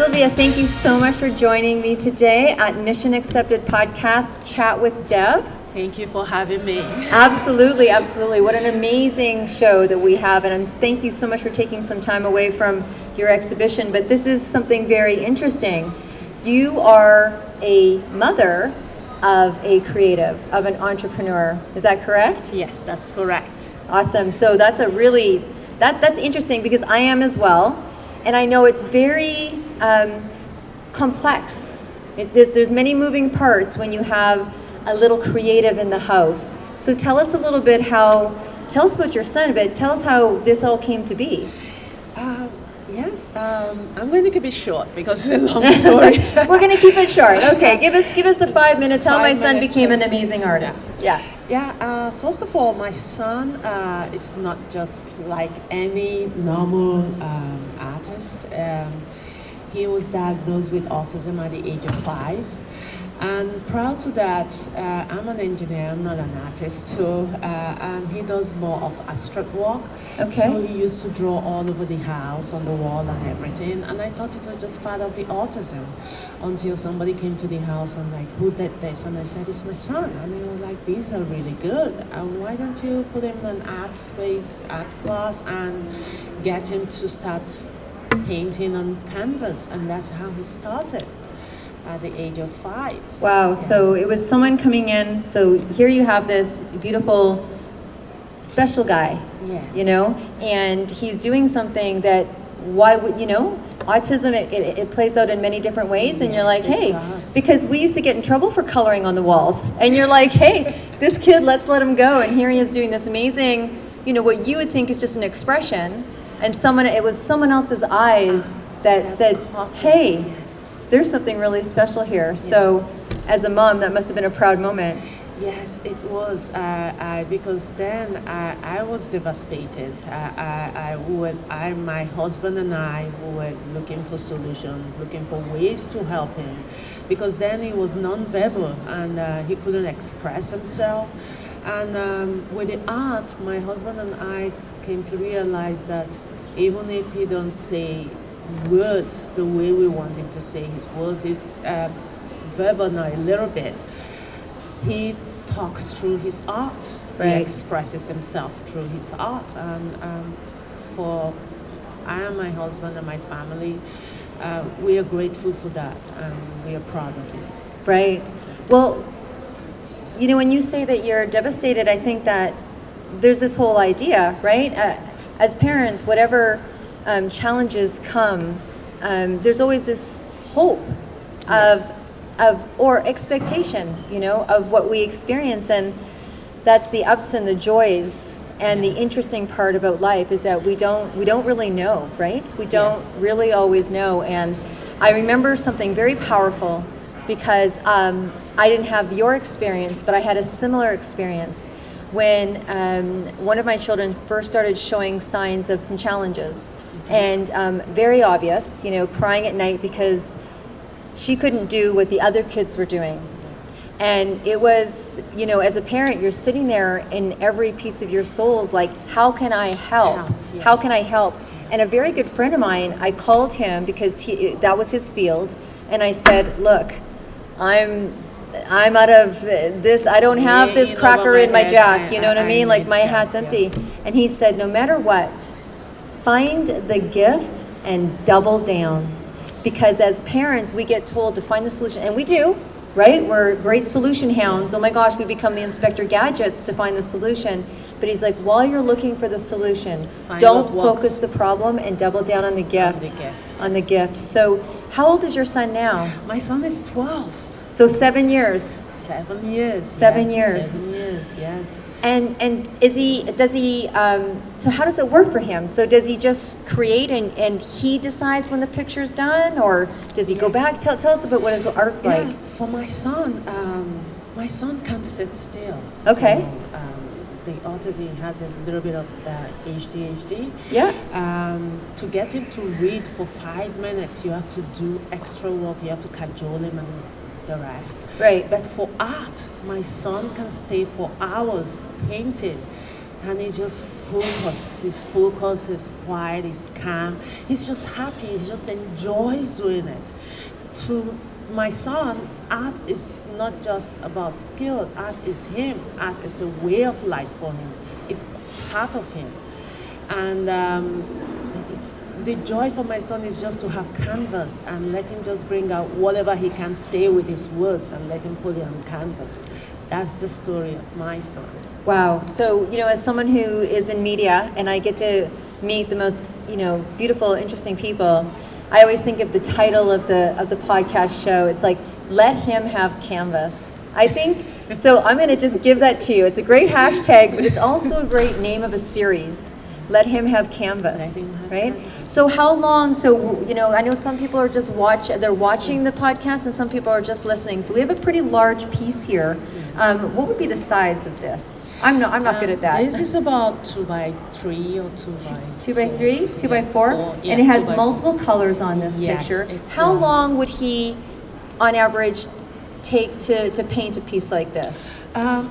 Silvia, thank you so much for joining me today at Mission Accepted Podcast Chat with Deb. Thank you for having me. Absolutely, absolutely. What an amazing show that we have, and thank you so much for taking some time away from your exhibition. But this is something very interesting. You are a mother of a creative, of an entrepreneur. Is that correct? Yes, that's correct. Awesome. So that's a really, that's interesting because I am as well. And I know it's very complex. There's many moving parts when you have a little creative in the house. So tell us a little bit tell us about your son a bit. Tell us how this all came to be. Yes, I'm going to keep it short because it's a long story. We're going to keep it short. Okay, give us the 5 minutes. How my son became an amazing artist. Yeah. First of all, my son is not just like any normal artist. He was diagnosed with autism at the age of 5. And prior to that, I'm an engineer, I'm not an artist, so and he does more of abstract work. Okay. So he used to draw all over the house, on the wall and everything, and I thought it was just part of the autism until somebody came to the house and like, who did this? And I said, it's my son. And they were like, these are really good. Why don't you put him in an art space, art class, and get him to start painting on canvas? And that's how he started. At the age of 5. Wow, yeah. So it was someone coming in, so here you have this beautiful, special guy, Yes. And he's doing something that, why would, autism, it plays out in many different ways, and Yes, you're like, hey, does. because we used to get in trouble for coloring on the walls, and you're like, hey, this kid, let's let him go, and here he is doing this amazing, what you would think is just an expression, and it was someone else's eyes that said, hey, yes. There's something really special here. Yes. So as a mom, that must have been a proud moment. Yes, it was, because then I was devastated. My husband and I were looking for solutions, looking for ways to help him, because then he was nonverbal and he couldn't express himself. And with the art, my husband and I came to realize that even if he don't say words the way we want him to say his words, he's verbal now a little bit. He talks through his art. Right. He expresses himself through his art. And for I and my husband and my family, we are grateful for that, and we are proud of him. Right. Well, when you say that you're devastated, I think that there's this whole idea, right? As parents, whatever challenges come, there's always this hope or expectation, of what we experience, and that's the ups and the joys. And the interesting part about life is that we don't really know, right? We don't really always know. And I remember something very powerful because I didn't have your experience, but I had a similar experience when one of my children first started showing signs of some challenges. And very obvious, crying at night because she couldn't do what the other kids were doing. And it was, as a parent, you're sitting there in every piece of your soul's like, how can I help? Yes. How can I help? And a very good friend of mine, I called him because that was his field. And I said, look, I'm out of this. I don't have this cracker in my jack. You know what I mean? Like my hat's empty. And he said, no matter what, find the gift and double down, because as parents we get told to find the solution, and we do, right? We're great solution hounds. Oh my gosh, we become the Inspector Gadgets to find the solution. But he's like, while you're looking for the solution, don't focus the problem and double down on the gift. On the gift. So how old is your son now? My son is 12. So 7 years. 7 years. 7 years. 7 years, yes. And does he, so how does it work for him? So does he just create and he decides when the picture's done, or does he go back? Tell us about what his art's like. For my son can't sit still. Okay. The autism has a little bit of ADHD. Yeah. To get him to read for 5 minutes, you have to do extra work. You have to cajole him and the rest. Right. But for art, my son can stay for hours painting. and he just focused. He's focused, he's quiet, he's calm. He's just happy, he just enjoys doing it. To my son, art is not just about skill, art is him. Art is a way of life for him. It's part of him. And the joy for my son is just to have canvas and let him just bring out whatever he can say with his words and let him put it on canvas. That's the story of my son. Wow. So, as someone who is in media and I get to meet the most, beautiful, interesting people, I always think of the title of the podcast show. It's like, let him have canvas. I think, so I'm going to just give that to you. It's a great hashtag, but it's also a great name of a series. Let him have canvas, right? So how long, I know some people are just they're watching the podcast and some people are just listening. So we have a pretty large piece here. What would be the size of this? I'm not good at that. This is about 2x3 or 2x4. 2x3, 2x4, and it has multiple colors on this picture. How long would he, on average, take to paint a piece like this?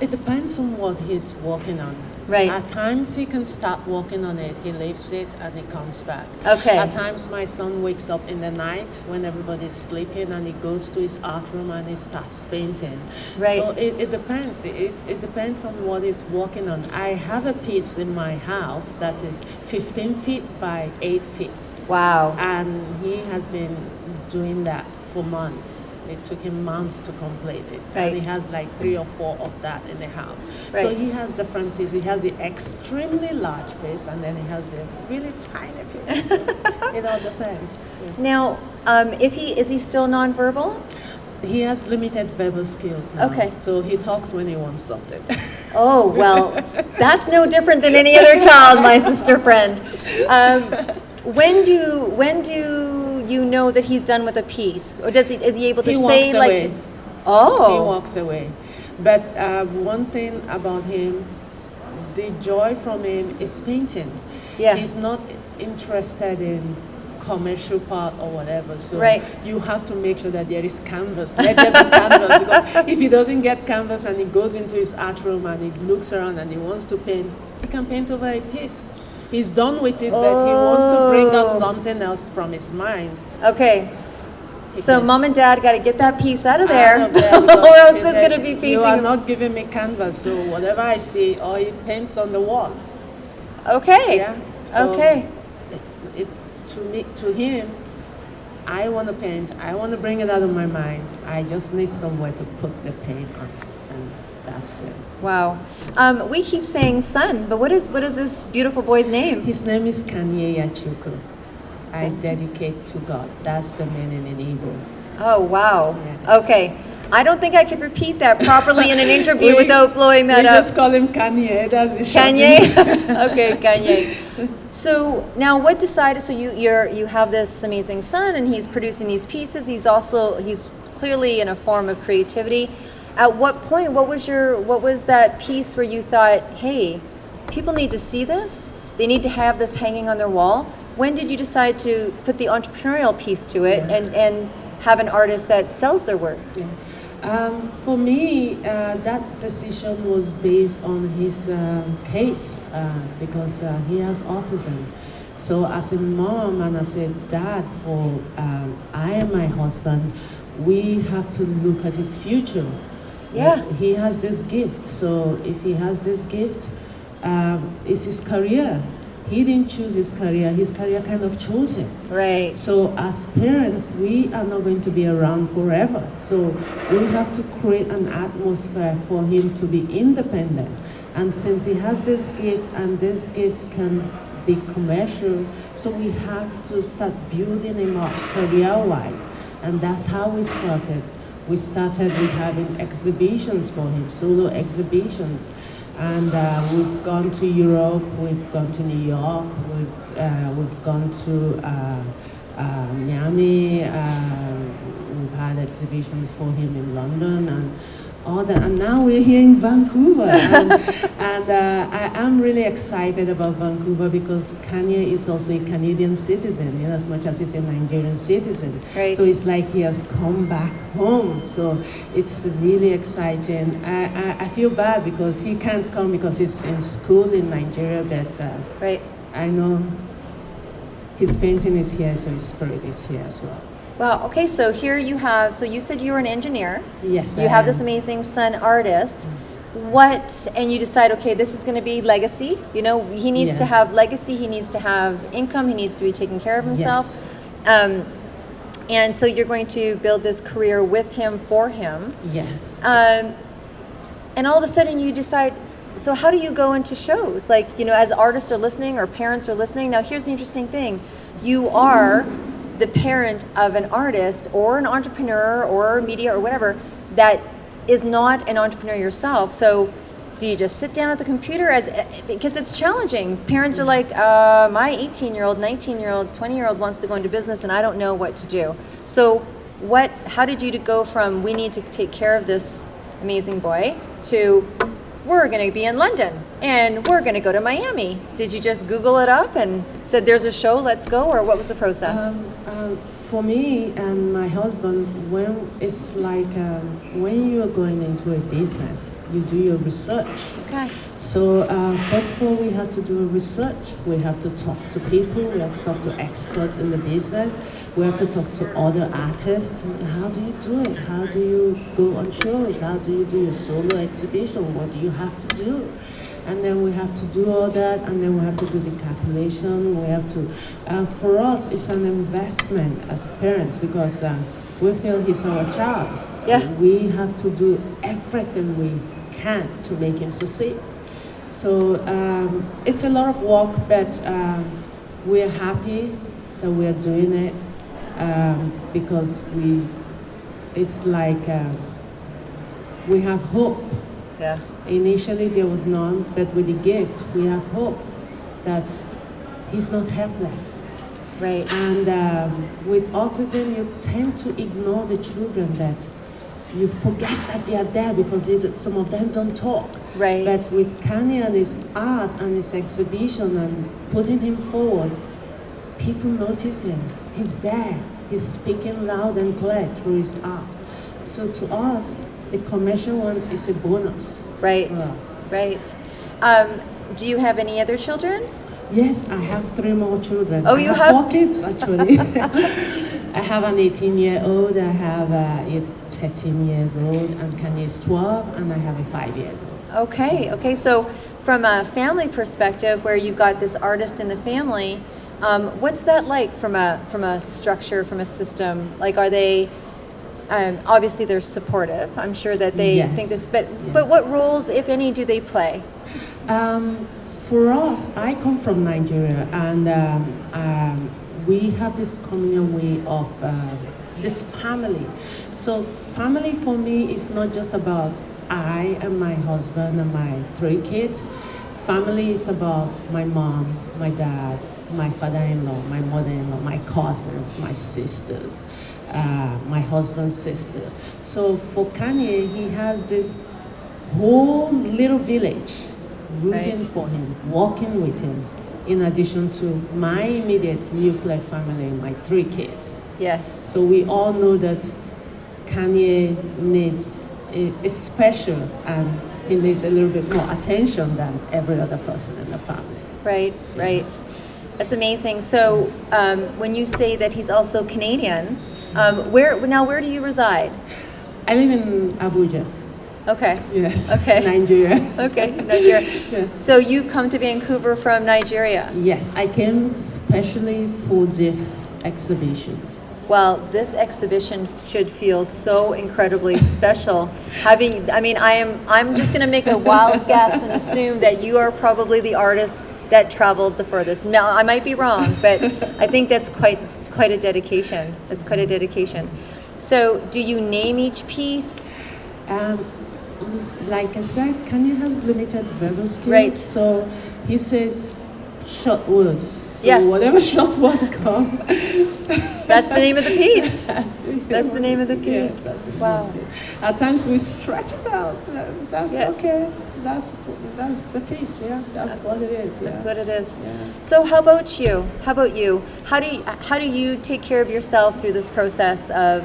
It depends on what he's working on. Right. At times he can start working on it, he leaves it and he comes back. Okay. At times my son wakes up in the night when everybody's sleeping and he goes to his art room and he starts painting. Right. So it depends. It depends on what he's working on. I have a piece in my house that is 15 feet by 8 feet. Wow. And he has been doing that for months. It took him months to complete it. Right. And he has like 3 or 4 of that in the house. Right. So he has different pieces. He has the extremely large piece and then he has the really tiny piece. So it all depends. Yeah. Now, is he still nonverbal? He has limited verbal skills now. Okay. So he talks when he wants something. Oh, well, that's no different than any other child, my sister friend. When do you know that he's done with a piece, or is he able to He say walks away. Oh, He walks away. But one thing about him, the joy from him is painting. Yeah. He's not interested in commercial part or whatever. So Right. you have to make sure that there is canvas. Let there be canvas, because if he doesn't get canvas and he goes into his art room and he looks around and he wants to paint, he can paint over a piece. He's done with it, but he wants to bring out something else from his mind. Okay. He So can- mom and dad got to get that piece out of there, Out of there, or because else he it's said, going to be painting. You are not giving me canvas, so whatever I see, or he paints on the wall. Okay. Yeah. So Okay. To him, I want to paint. I want to bring it out of my mind. I just need somewhere to put the paint on, and that's it. Wow. We keep saying son, but what is this beautiful boy's name? His name is Kanyeyachukwu. I dedicate to God. That's the meaning in Hebrew. Oh, wow. Yes. Okay. I don't think I could repeat that properly in an interview We- without blowing that We up. just call him Kanye. That's the short Kanye? name. Okay, Kanye. So now what decided, so you have this amazing son and he's producing these pieces. He's clearly in a form of creativity. At what point, what was that piece where you thought, hey, people need to see this? They need to have this hanging on their wall? When did you decide to put the entrepreneurial piece to it and have an artist that sells their work? Yeah. For me, that decision was based on his case because he has autism. So as a mom and as a dad for I and my husband, we have to look at his future. Yeah. He has this gift. So if he has this gift, it's his career. He didn't choose his career kind of chose him. Right. So as parents, we are not going to be around forever. So we have to create an atmosphere for him to be independent. And since he has this gift and this gift can be commercial, so we have to start building him up career-wise. And that's how we started. We started with having exhibitions for him, solo exhibitions. And we've gone to Europe, we've gone to New York, we've gone to Miami, we've had exhibitions for him in London, and all that, and now we're here in Vancouver, and I am really excited about Vancouver because Kanye is also a Canadian citizen, in as much as he's a Nigerian citizen. Right. So it's like he has come back home. So it's really exciting. I feel bad because he can't come because he's in school in Nigeria, but Right. I know his painting is here, so his spirit is here as well. Wow. Okay. So here you have. So you said you were an engineer. Yes, You I have am. this amazing son artist. What? And you decide, okay, this is going to be legacy. You know, he needs to Yeah. have legacy. He needs to have income. He needs to be taking care of himself. Yes. And so you're going to build this career with him, for him. Yes. And all of a sudden you decide, so how do you go into shows? Like, you know, as artists are listening or parents are listening. Now, here's the interesting thing. You are the parent of an artist or an entrepreneur or media or whatever that is not an entrepreneur yourself. So do you just sit down at the computer because it's challenging? Parents are like, my 18-year-old, 19-year-old, 20-year-old wants to go into business and I don't know what to do. So how did you go from we need to take care of this amazing boy to we're going to be in London and we're going to go to Miami? Did you just Google it up and said there's a show, let's go, or what was the process? For me and my husband, when it's like when you are going into a business, you do your research. Okay. So first of all, we have to do a research. We have to talk to people. We have to talk to experts in the business. We have to talk to other artists. How do you do it? How do you go on shows? How do you do your solo exhibition? What do you have to do? And then we have to do all that, and then we have to do the calculation. We have to, for us, it's an investment as parents because we feel he's our child. Yeah. We have to do everything we can to make him succeed. So it's a lot of work, but we're happy that we're doing it because it's like we have hope. Yeah. Initially there was none, but with the gift we have hope that he's not helpless. Right. And with autism you tend to ignore the children, that you forget that they are there because some of them don't talk. Right. But with Kanye and his art and his exhibition and putting him forward, people notice him. He's there. He's speaking loud and clear through his art. So to us, the commercial one is a bonus. Right. For us. Right. Do you have any other children? Yes, I have 3 more children. Oh, I you have have 4 kids actually. I have an 18-year-old, I have a 13 years old, and Kanye is 12, and I have a 5-year-old. Okay. Okay. So from a family perspective, where you've got this artist in the family, what's that like from a structure, from a system? Like, are they? Obviously, they're supportive. I'm sure that they Yes. think this, but what roles, if any, do they play? For us, I come from Nigeria, and we have this communal way of this family. So family for me is not just about I and my husband and my 3 kids. Family is about my mom, my dad, my father-in-law, my mother-in-law, my cousins, my sisters, my husband's sister. So for Kanye, he has this whole little village rooting Right. for him, walking with him, in addition to my immediate nuclear family, my 3 kids. Yes. So we all know that Kanye needs a special, and he needs a little bit more attention than every other person in the family. Right. Right. That's amazing. So when you say that he's also Canadian, where do you reside? I live in Abuja. Okay. Yes. Okay. Nigeria. Okay, Nigeria. Yeah. So you've come to Vancouver from Nigeria. Yes, I came specially for this exhibition. Well, this exhibition should feel so incredibly special. I'm just going to make a wild guess and assume that you are probably the artist that traveled the furthest. Now, I might be wrong, but I think that's quite a dedication. It's quite a dedication. So, do you name each piece? Like I said, Kanye has limited verbal skills. Right. So he says short words. So Yeah. whatever short words come. That's the name of the piece. That's the name of the Yes, piece. that's the name Wow. of the piece. At times we stretch it out. That's Yeah. okay. That's the piece. Yeah, that's what it is. Yeah. That's what it is. Yeah. So how about you? How about you? How do you take care of yourself through this process of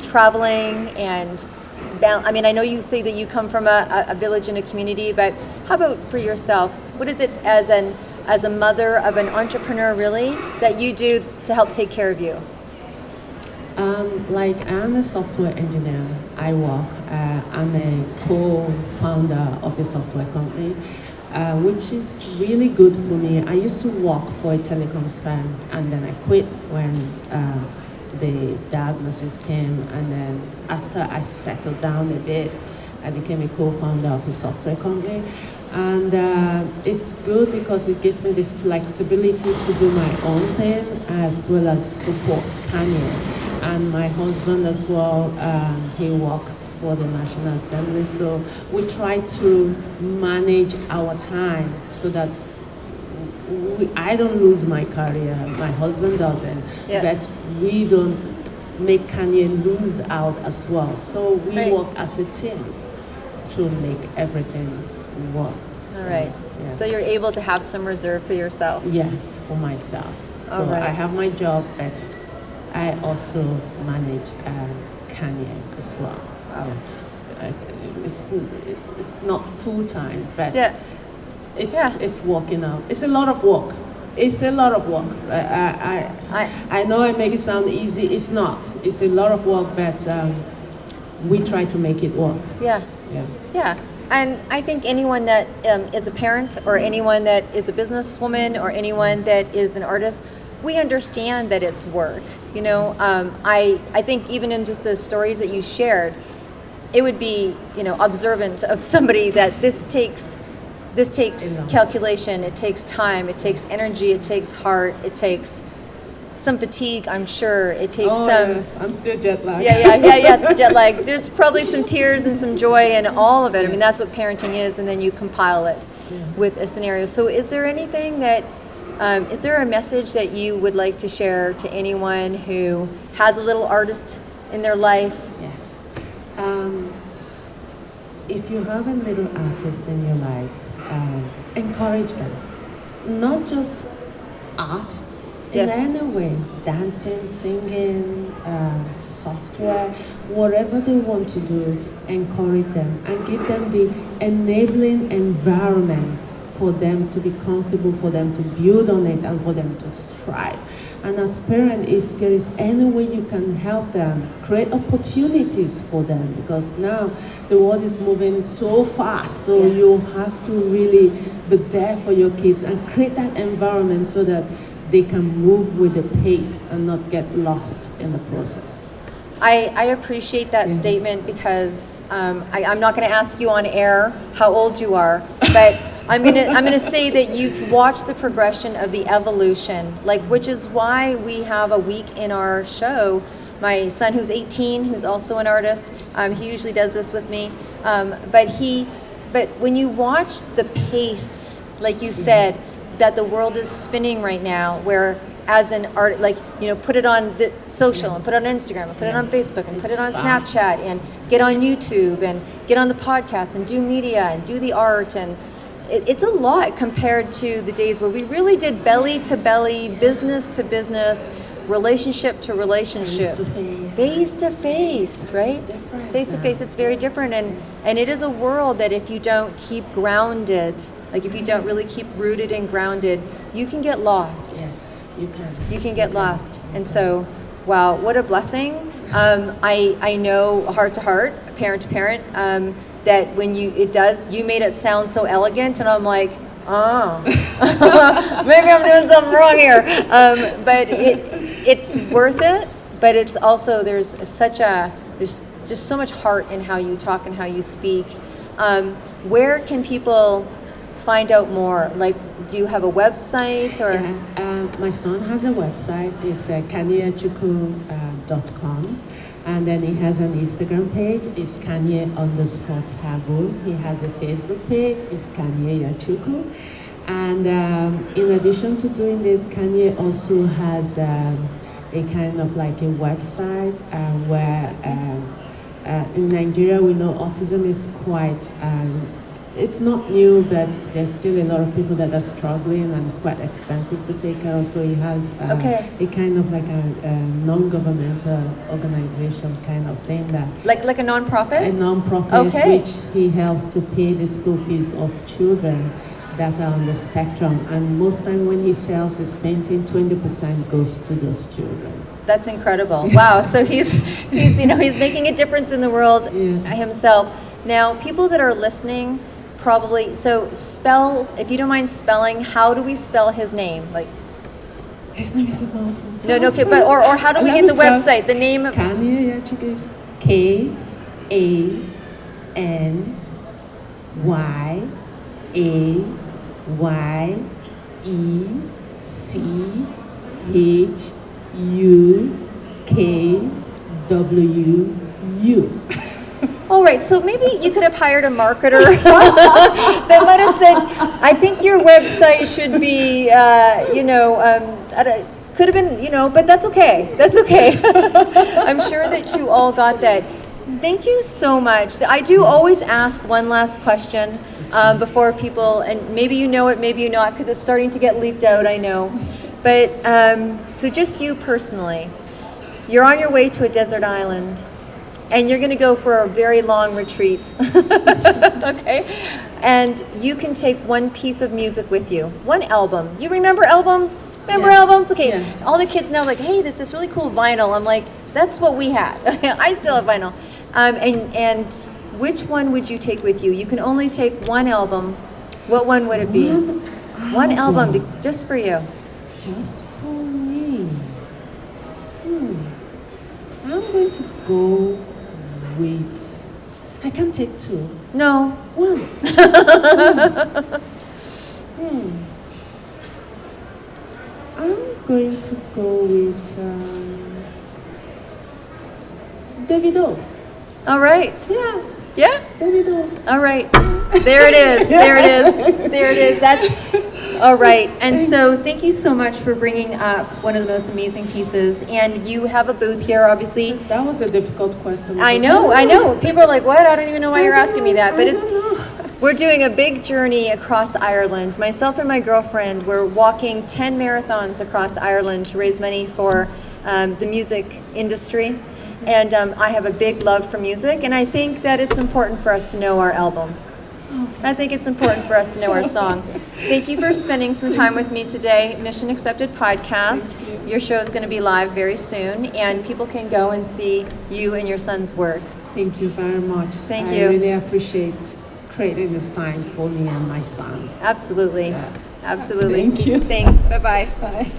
traveling and I mean, I know you say that you come from a village and a community, but how about for yourself? What is it as a mother of an entrepreneur really that you do to help take care of you? Like I'm a software engineer. I work. I'm a co-founder of a software company, which is really good for me. I used to work for a telecoms firm, and then I quit when the diagnosis came. And then after I settled down a bit, I became a co-founder of a software company. And it's good because it gives me the flexibility to do my own thing as well as support Kanye. And my husband as well, he works for the National Assembly. So we try to manage our time so that I don't lose my career, my husband doesn't, Yeah. but we don't make Kanye lose out as well. So we Right. work as a team to make everything work. All right. Yeah. So you're able to have some reserve for yourself. Yes, for myself. So All right. I have my job, but I also manage Kanye as well. Wow. It's not full time, but Yeah. it's working out. It's a lot of work. It's a lot of work. I know I make it sound easy. It's not. It's a lot of work, but we try to make it work. Yeah. Yeah. Yeah. And I think anyone that is a parent or anyone that is a businesswoman or anyone that is an artist, we understand that it's work. You know, I think even in just the stories that you shared, it would be, you know, observant of somebody that this takes calculation, it takes time, it takes energy, it takes heart, it takes some fatigue, I'm sure. It takes some. Yes. I'm still jet lagged. Yeah. Jet lag. There's probably some tears and some joy and all of it. I mean, that's what parenting is, and then you compile it with a scenario. So, is there anything that, is there a message that you would like to share to anyone who has a little artist in their life? Yes. If you have a little artist in your life, encourage them. Not just art, in Yes. any way, dancing, singing, software, whatever they want to do, encourage them and give them the enabling environment for them to be comfortable, for them to build on it, and for them to thrive. And as parents, if there is any way you can help them, create opportunities for them, because now the world is moving so fast, so Yes. you have to really be there for your kids and create that environment so that they can move with the pace and not get lost in the process. I appreciate that Yes. statement because I'm not going to ask you on air how old you are, but I'm gonna say that you've watched the progression of the evolution, like, which is why we have a week in our show. My son, who's 18, who's also an artist, he usually does this with me, but when you watch the pace, like you said, that the world is spinning right now, where as an art, like, you know, put it on the social and put it on Instagram and put it on Facebook and put it on It's fast. Snapchat and get on YouTube and get on the podcast and do media and do the art, and it's a lot compared to the days where we really did belly to belly, business to business, relationship to relationship, face to face, right? It's different Face to now. face, it's very different, and it is a world that if you don't keep grounded, like if you don't really keep rooted and grounded, you can get lost. Yes, you can. You can get lost. And so, wow, what a blessing. I know heart to heart, parent to parent, that when you made it sound so elegant, and I'm like, oh, maybe I'm doing something wrong here. But it's worth it, but it's also, there's just so much heart in how you talk and how you speak. Where can people find out more? Like, do you have a website or? Yeah, my son has a website. It's Kanyeyachukwu.com. And then he has an Instagram page. It's Kanye_Tagbo. He has a Facebook page. It's Kanyeyachukwu. And in addition to doing this, Kanye also has a a kind of like a website where in Nigeria we know autism is quite it's not new, but there's still a lot of people that are struggling, and it's quite expensive to take care of. So he has a kind of like a non-governmental organization kind of thing that like a nonprofit. A nonprofit, which he helps to pay the school fees of children that are on the spectrum. And most time when he sells his painting, 20% goes to those children. That's incredible. Wow. So he's making a difference in the world himself. Now, people that are listening. Probably, so spell, if you don't mind spelling, how do we spell his name? Like, his name is a mouthful. No, okay, but or how do we get the website? The name of Kanyeyachukwu is Kanyeyachukwu. All right, so maybe you could have hired a marketer that might have said, I think your website should be, could have been, but that's okay. That's okay. I'm sure that you all got that. Thank you so much. I do always ask one last question before people, and maybe you know it, maybe you not, because it's starting to get leaked out, I know. But, so just you personally, you're on your way to a desert island. And you're going to go for a very long retreat, okay? And you can take one piece of music with you, one album. You remember albums? Remember albums? Okay, yes. All the kids now like, hey, this is really cool vinyl. I'm like, that's what we had. I still have vinyl. And which one would you take with you? You can only take one album. What one would it be? One album just for you. Just for me. I'm going to go with, I can't take two. No. One. I'm going to go with Davido. All right. Yeah. Yeah? Davido. All right. There it is. There it is. There it is. That's all right. And so thank you so much for bringing up one of the most amazing pieces. And you have a booth here, obviously. That was a difficult question. I know. People are like, what? I don't even know why you're asking me that. But we're doing a big journey across Ireland. Myself and my girlfriend, we're walking 10 marathons across Ireland to raise money for the music industry. And I have a big love for music, and I think that it's important for us to know our album. I think it's important for us to know our song. Thank you for spending some time with me today. Mission Accepted Podcast. Your show is going to be live very soon, and people can go and see you and your son's work. Thank you very much. Thank you. I really appreciate creating this time for me and my son. Absolutely. Yeah. Absolutely. Thank you. Thanks. Bye-bye. Bye.